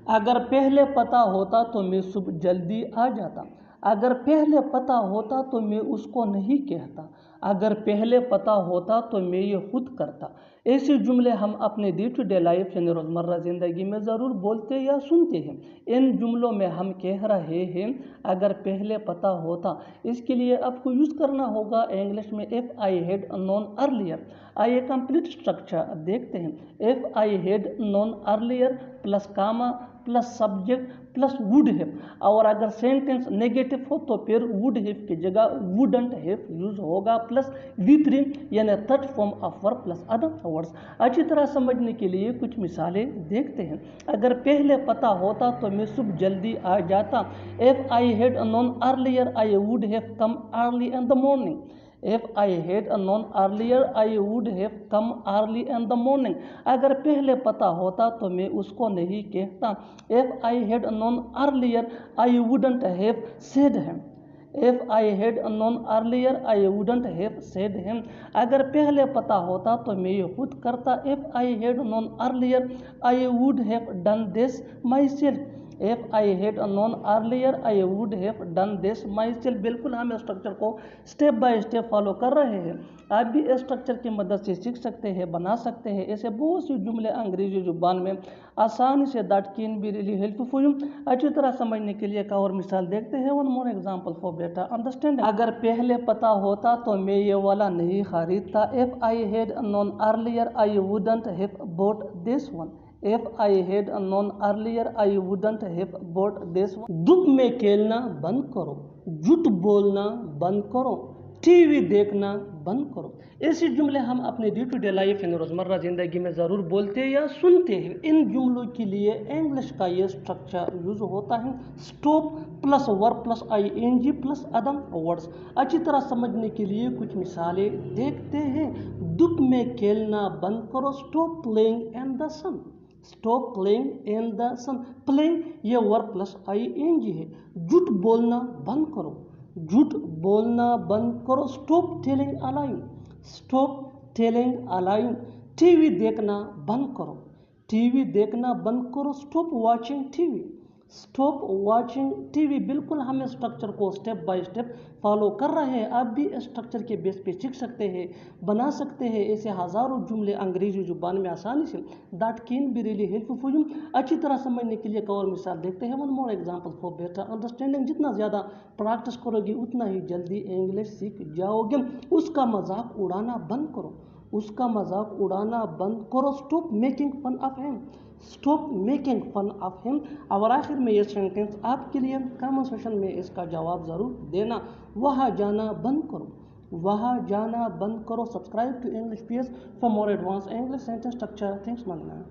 اگر پہلے پتہ ہوتا تو میں صبح جلدی آ جاتا. اگر پہلے پتہ ہوتا تو میں اس کو نہیں کہتا. اگر پہلے پتہ ہوتا تو میں یہ خود کرتا. ایسے جملے ہم اپنے ڈے ٹو ڈے لائف یعنی روزمرہ زندگی میں ضرور بولتے یا سنتے ہیں. ان جملوں میں ہم کہہ رہے ہیں اگر پہلے پتہ ہوتا. اس کے لیے آپ کو یوز کرنا ہوگا انگلش میں if I had known earlier. آئیے کمپلیٹ اسٹرکچر دیکھتے ہیں. if I had known earlier plus Cama plus subject plus would have. اور اگر سینٹینس نیگیٹو ہو تو پھر would have کی جگہ wouldn't have یوز ہوگا پلس V3 یعنی third form of verb plus other words. اچھی طرح سمجھنے کے لیے کچھ مثالیں دیکھتے ہیں. اگر پہلے پتہ ہوتا تو میں صبح جلدی آ جاتا. if I had known earlier I would have come early in the morning. if I had known earlier I would have come early in the morning. اگر پہلے پتہ ہوتا تو میں اس کو نہیں کہتا. if I had known earlier I wouldn't have said him. if I had known earlier I wouldn't have said him. اگر پہلے پتہ ہوتا تو میں یہ خود کرتا. if I had known earlier I would have done this myself. if I had known earlier I would have done this myself. بالکل ہم اسٹرکچر کو سٹیپ بائی سٹیپ فالو کر رہے ہیں. آپ بھی اسٹرکچر کی مدد سے سیکھ سکتے ہیں, بنا سکتے ہیں. ایسے بہت سی جملے انگریزی زبان میں آسانی سے that can be really helpful for you. اچھی طرح سمجھنے کے لیے ایک اور مثال دیکھتے ہیں. one more example for better understanding. اگر پہلے پتہ ہوتا تو میں یہ والا نہیں خریدتا. if I had known earlier I wouldn't have bought this one. if I had known earlier I wouldn't have bought this one. دھوپ میں کھیلنا بند کرو, جھوٹ بولنا بند کرو, ٹی وی دیکھنا بند کرو. ایسے جملے ہم اپنے ڈے ٹو ڈے لائف یعنی روزمرہ زندگی میں ضرور بولتے یا سنتے ہیں. ان جملوں کے لیے انگلش کا یہ اسٹرکچر یوز ہوتا ہے stop plus verb plus ing plus other words. اچھی طرح سمجھنے کے لیے کچھ مثالیں دیکھتے ہیں. دھوپ میں کھیلنا بند کرو, اسٹاپ پلینگ ان دا سن. اسٹاپ پلینگ ان دا سن. پلینگ یہ ورب پلس ing ہے. جھوٹ بولنا بند کرو, جھوٹ بولنا بند کرو, اسٹاپ ٹیلنگ اے لائی. اسٹاپ ٹیلنگ اے لائی. ٹی وی دیکھنا بند کرو, ٹی وی دیکھنا بند کرو, stop watching T V. Stop watching T V. بالکل ہم اسٹرکچر کو سٹیپ بائی سٹیپ فالو کر رہے ہیں. آپ بھی اسٹرکچر کے بیس پہ سیکھ سکتے ہیں, بنا سکتے ہیں. ایسے ہزاروں جملے انگریزی زبان میں آسانی سے that can be really helpful for you. اچھی طرح سمجھنے کے لیے ایک اور مثال دیکھتے ہیں. one more example for better understanding. جتنا زیادہ پریکٹس کرو گی اتنا ہی جلدی انگلش سیکھ جاؤ گے. اس کا مذاق اڑانا بند کرو, اس کا مذاق اڑانا بند کرو, stop making fun of him. Stop making fun of ہم. اور آخر میں یہ سینٹینس آپ کے لیے کامنٹ سیکشن میں اس کا جواب ضرور دینا. وہاں جانا بند کرو, وہاں جانا بند کرو. Subscribe to English piece for more advance English sentence structure. Thanks ماننا.